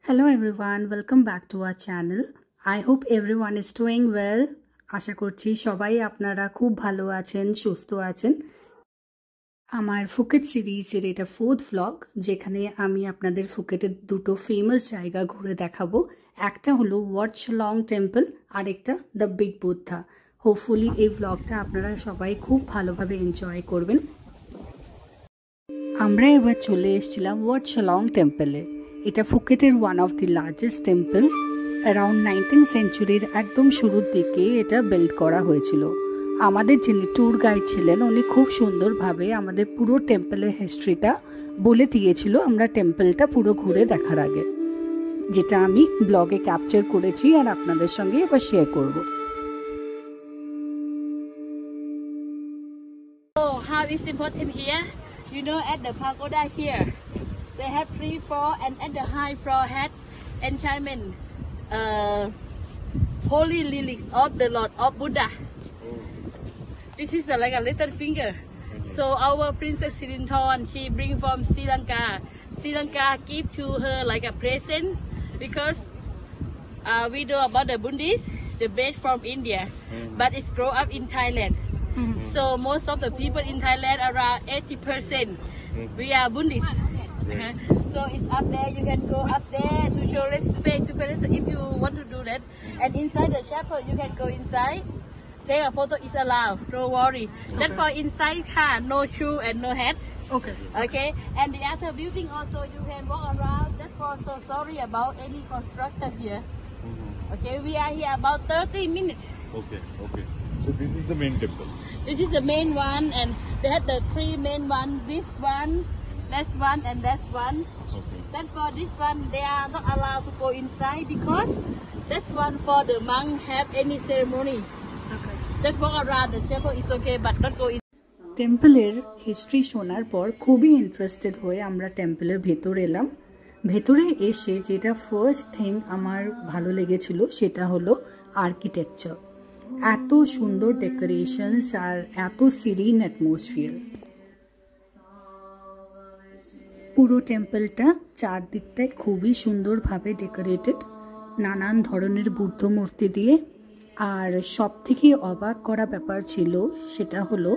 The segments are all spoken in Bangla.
Hello everyone, welcome back to our channel. I hope everyone is doing well. আশা করছি সবাই আপনারা খুব ভালো আছেন, সুস্থ আছেন। আমার ফুকেট সিরিজের এটা 4th vlog, যেখানে আমি আপনাদের ফুকেটের দুটো ফেমাস জায়গা ঘুরে দেখাবো। একটা হলো ওয়াট চলং টেম্পল আর একটা দ্য বিগ বুদ্ধা। হোপফুলি এই ভ্লগটা আপনারা সবাই খুব ভালোভাবে এনজয় করবেন। আমরা এবার চলে এসেছিলাম ওয়াট চলং টেম্পলে। এটা ফুকেটের one of the largest temple. Around 19th সেঞ্চুরির একদম শুরুর দিকে এটা বিল্ড করা হয়েছিল। আমাদের যিনি ট্যুর গাইড ছিলেন উনি খুব সুন্দরভাবে আমাদের পুরো টেম্পলের হিস্ট্রিটা বলে দিয়েছিল আমরা টেম্পলটা পুরো ঘুরে দেখার আগে, যেটা আমি ব্লগে ক্যাপচার করেছি আর আপনাদের সঙ্গে এবার শেয়ার করব। Oh, how is important here? You know, at the pagoda here, they have 3 floor, and at the high floor had enchantment, holy relics of the Lord of Buddha. This is like a little finger. So our Princess Sirinthorn, she bring from Sri Lanka. Sri Lanka give to her like a present because we know about the Buddhist, the base from India, but it's grow up in Thailand. So most of the people in Thailand, around 80%, we are Buddhist. So it's up there. You can go up there to show respect to parents if you want to do that. And inside the chapel, you can go inside. Take a photo is allowed. Don't worry. Okay. That's for inside car, no shoe and no hat. Okay. Okay. And the other building also you can walk around. That's for so sorry about any construction here. Okay. We are here about 30 minutes. Okay. So this is the main temple. This is the main one, and they have the 3 main one. This one, that one, and that one. Okay. That's for this one. They are not allowed to go inside because that's one for the monk have any ceremony. Okay. Just walk around the chapel is okay, but not go in. টেম্পলের হিস্ট্রি শোনার পর খুবই ইন্টারেস্টেড হয়ে আমরা টেম্পলের ভেতর এলাম। ভেতরে এসে যেটা ফার্স্ট থিং আমার ভালো লেগেছিল সেটা হলো আর্কিটেকচার। এত সুন্দর ডেকোরেশনস আর এত সিরিন অ্যাটমসফিয়ার। পুরো টেম্পলটা চারদিকটায় খুবই সুন্দরভাবে ডেকোরেটেড, নানান ধরনের বুদ্ধ মূর্তি দিয়ে। আর সব থেকে অবাক করা ব্যাপার ছিল সেটা হলো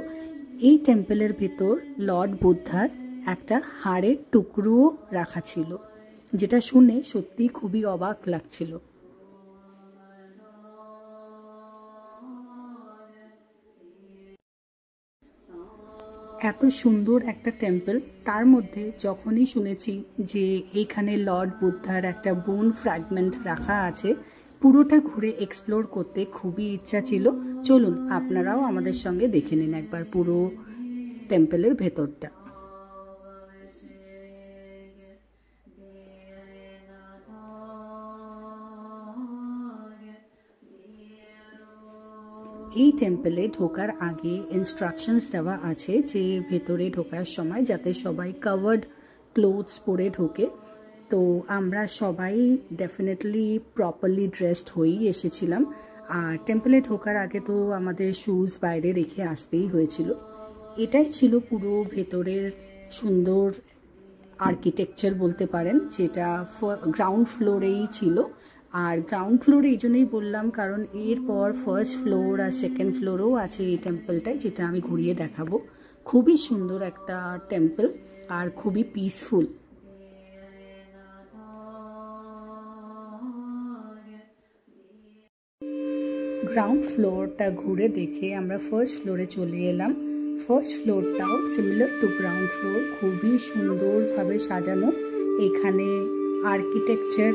এই টেম্পলের ভেতর লর্ড বুদ্ধার একটা হাড়ের টুকরোও রাখা ছিল, যেটা শুনে সত্যি খুবই অবাক লাগছিল। এত সুন্দর একটা টেম্পল, তার মধ্যে যখনই শুনেছি যে এইখানে লর্ড বুদ্ধার একটা বোন ফ্র্যাগমেন্ট রাখা আছে, পুরোটা ঘুরে এক্সপ্লোর করতে খুবই ইচ্ছা ছিল। চলুন আপনারাও আমাদের সঙ্গে দেখে নিন একবার পুরো টেম্পলের ভেতরটা। এই টেম্পলে ঢোকার আগে ইনস্ট্রাকশনস দেওয়া আছে যে ভেতরে ঢোকার সময় যাতে সবাই কাভার্ড ক্লোথস পরে ঢোকে। তো আমরা সবাই ডেফিনেটলি প্রপারলি ড্রেসড হয়েই এসেছিলাম। আর টেম্পলে ঢোকার আগে তো আমাদের শ্যুজ বাইরে রেখে আসতেই হয়েছিল। এটাই ছিল পুরো ভেতরের সুন্দর আর্কিটেকচার বলতে পারেন, যেটা গ্রাউন্ড ফ্লোরেই ছিল। আর গ্রাউন্ড ফ্লোর এই জন্যই বললাম কারণ এরপর ফার্স্ট ফ্লোর আর সেকেন্ড ফ্লোরও আছে এই টেম্পলটায়, যেটা আমি ঘুরিয়ে দেখাবো। খুবই সুন্দর একটা টেম্পল আর খুবই পিসফুল। গ্রাউন্ড ফ্লোরটা ঘুরে দেখে আমরা ফার্স্ট ফ্লোরে চলে এলাম। ফার্স্ট ফ্লোরটাও সিমিলার টু গ্রাউন্ড ফ্লোর, খুবই সুন্দরভাবে সাজানো। এখানে architecture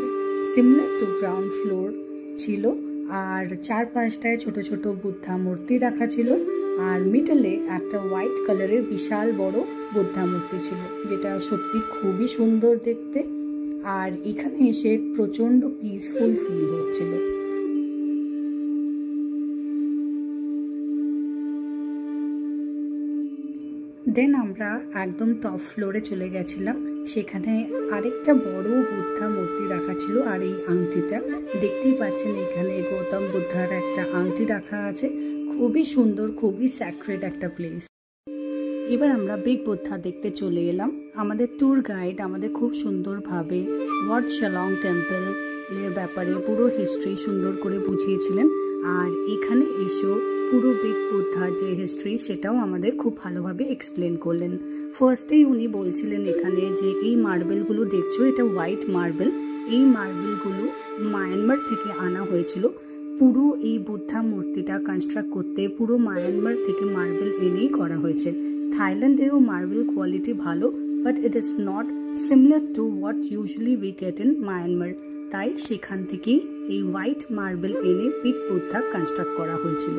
similar to ground floor ছিল। আর চারপাশটায় ছোট ছোট বুদ্ধা মূর্তি রাখা ছিল, আর মিডলে একটা হোয়াইট কালারের বিশাল বড় বুদ্ধা মূর্তি ছিল, যেটা সত্যি খুবই সুন্দর দেখতে। আর এখানে এসে প্রচণ্ড পিসফুল ফিল হচ্ছিল। দেন আমরা একদম টপ ফ্লোরে চলে গেছিলাম। সেখানে আরেকটা বড় বুদ্ধা মূর্তি রাখা ছিল। আর এই আংটিটা দেখতেই পাচ্ছেন, এখানে গৌতম বুদ্ধার একটা আংটি রাখা আছে। খুবই সুন্দর, খুবই স্যাক্রেড একটা প্লেস। এবার আমরা বিগ বুদ্ধা দেখতে চলে এলাম। আমাদের ট্যুর গাইড আমাদের খুব সুন্দরভাবে ওয়াট শালং টেম্পল এর ব্যাপারে পুরো হিস্ট্রি সুন্দর করে বুঝিয়েছিলেন, আর এখানে এসেও পুরো বিগ বুদ্ধার যে হিস্ট্রি সেটাও আমাদের খুব ভালোভাবে এক্সপ্লেন করলেন। ফার্স্টেই উনি বলছিলেন এখানে যে এই মার্বেলগুলো দেখছো, এটা হোয়াইট মার্বেল। এই মার্বেলগুলো মায়ানমার থেকে আনা হয়েছিল। পুরো এই বুদ্ধা মূর্তিটা কনস্ট্রাক্ট করতে পুরো মায়ানমার থেকে মার্বেল এনেই করা হয়েছে। থাইল্যান্ডেও মার্বেল কোয়ালিটি ভালো, but it is not similar to what usually we get in Myanmar. তাই সেখান থেকেই এই হোয়াইট মার্বেল এনে বিগ বুদ্ধা কনস্ট্রাক্ট করা হয়েছিল।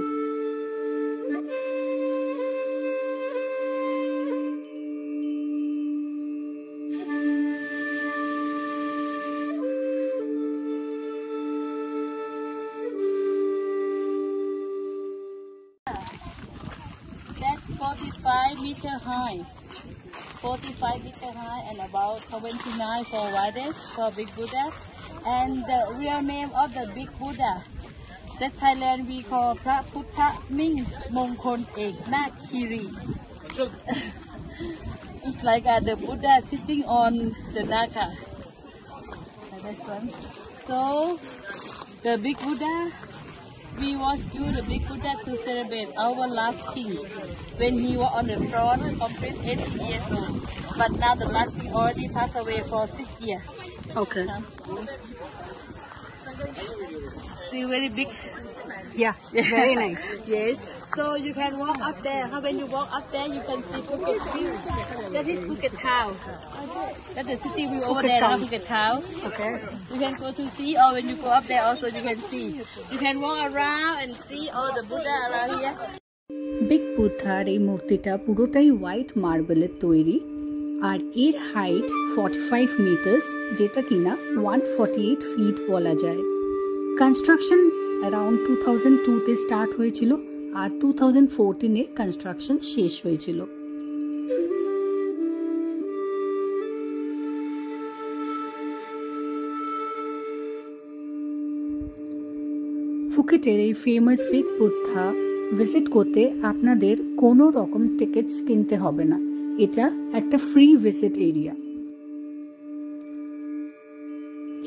That's 45-meter high. 45-meter high and about 29 for widest for Big Buddha. And the real name of the Big Buddha, that Thailand we call Phra Phutta Ming Mongkol Ek Na Kiri. It's like the Buddha sitting on the Naka. That's one. So the Big Buddha, we was give the Big Buddha to celebrate our last king when he was on the throne, complete 80 years old. But now the last king already passed away for 6 years. Okay. See, very big. Yeah, very nice. Yes. So you can walk up there. When you walk up there, you can see Phuket view. That is Phuket Town. That's the city view over there, Phuket Town. Okay. You can go to see, or when you go up there also you can see. You can walk around and see all the Buddha around here. Big বুদ্ধার এই মূর্তিটা পুরোটাই হোয়াইট মার্বেলের তৈরি, আর এর হাইট 45 মিটার্স, যেটা কিনা 148 ফিট বলা যায়। কনস্ট্রাকশন অ্যারাউন্ড 2002-তে স্টার্ট হয়েছিল, আর 2014-এ কনস্ট্রাকশন শেষ হয়েছিল। ফুকেটের এই ফেমাস বিগ বুদ্ধা ভিজিট করতে আপনাদের কোনো রকম টিকিটস কিনতে হবে না, এটা একটা ফ্রি ভিজিট এরিয়া।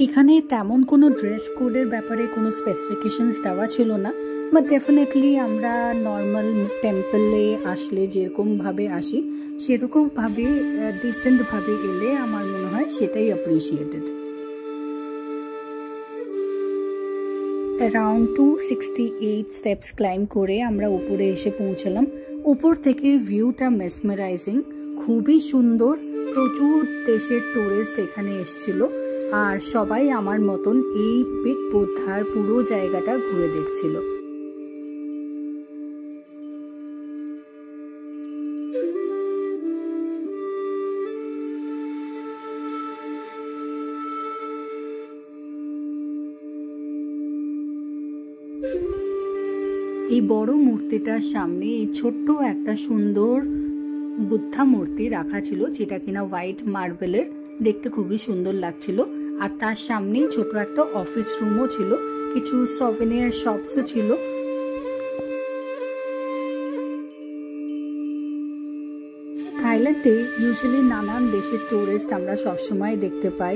এখানে তেমন কোনো ড্রেস কোডের ব্যাপারে কোনো স্পেসিফিকেশনস দেওয়া ছিল না, বাট ডেফিনেটলি আমরা নর্মাল টেম্পলে আসলে যেরকমভাবে আসি সেরকমভাবে ডিসেন্টভাবে এলে আমার মনে হয় সেটাই অ্যাপ্রিসিয়েটেড। অ্যারাউন্ড 268 স্টেপস ক্লাইম্ব করে আমরা উপরে এসে পৌঁছালাম। উপর থেকে ভিউটা মেসমেরাইজিং, খুবই সুন্দর। প্রচুর দেশের টুরিস্ট এখানে এসেছিল, আর সবাই আমার মতন এই বিগ বুদ্ধার পুরো জায়গাটা ঘুরে দেখছিল। এই বড় মূর্তিটার সামনে এই ছোট্ট একটা সুন্দর বুদ্ধা মূর্তি রাখা ছিল, যেটা কিনা হোয়াইট মার্বেলের, দেখতে খুবই সুন্দর লাগছিল। আর তার সামনেই ছোট একটা অফিস রুমও ছিল, কিছু সভেনিয়ার শপসও ছিল। থাইল্যান্ডে ইউজুয়ালি নানান দেশের টুরিস্ট আমরা সবসময় দেখতে পাই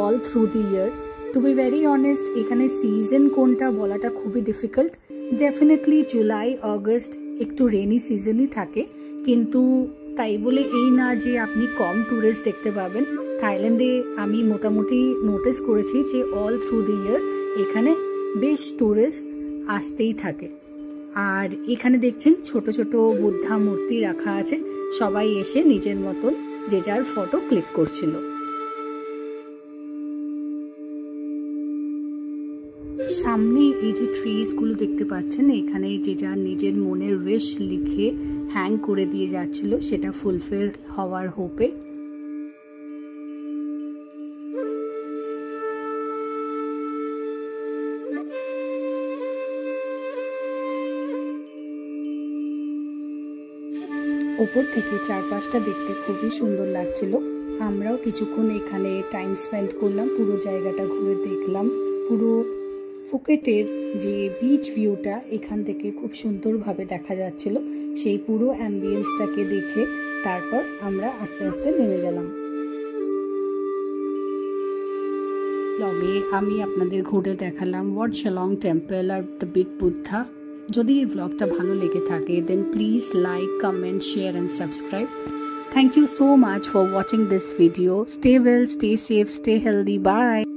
all through the year. To be very honest, এখানে সিজন কোনটা বলাটা খুবই ডিফিকাল্ট। ডেফিনেটলি জুলাই অগস্ট একটু রেনি সিজনই থাকে, কিন্তু তাই বলে এই না যে আপনি কম ট্যুরিস্ট দেখতে পাবেন। থাইল্যান্ডে আমি মোটামুটি নোটিস করেছি যে অল থ্রু দি ইয়ার এখানে বেশ ট্যুরিস্ট আসতেই থাকে। আর এখানে দেখছেন ছোট ছোট বুদ্ধা মূর্তি রাখা আছে, সবাই এসে নিজের মতন যে যার ফটো ক্লিক করছিল। সামনে এই যে ট্রিজগুলো দেখতে পাচ্ছেন, এখানে যে যার নিজের মনের উইশ লিখে হ্যাং করে দিয়ে যাচ্ছিল, সেটা ফুলফিল হওয়ার হোপে। ওপর থেকে চারপাশটা দেখতে খুবই সুন্দর লাগছিল। আমরাও কিছুক্ষণ এখানে টাইম স্পেন্ড করলাম, পুরো জায়গাটা ঘুরে দেখলাম। পুরো ফুকেটের যে বিচ ভিউটা এখান থেকে খুব সুন্দরভাবে দেখা যাচ্ছিল, সেই পুরো অ্যাম্বিয়েন্সটাকে দেখে তারপর আমরা আস্তে আস্তে নেমে গেলাম। ব্লগে আমি আপনাদের ঘুরে দেখালাম ওয়াট শিলং টেম্পল আর দ্য বিগ বুদ্ধা। যদি এই ব্লগটা ভালো লেগে থাকে then please like, comment, share and subscribe. Thank you so much for watching this video. Stay well, stay safe, stay healthy. Bye.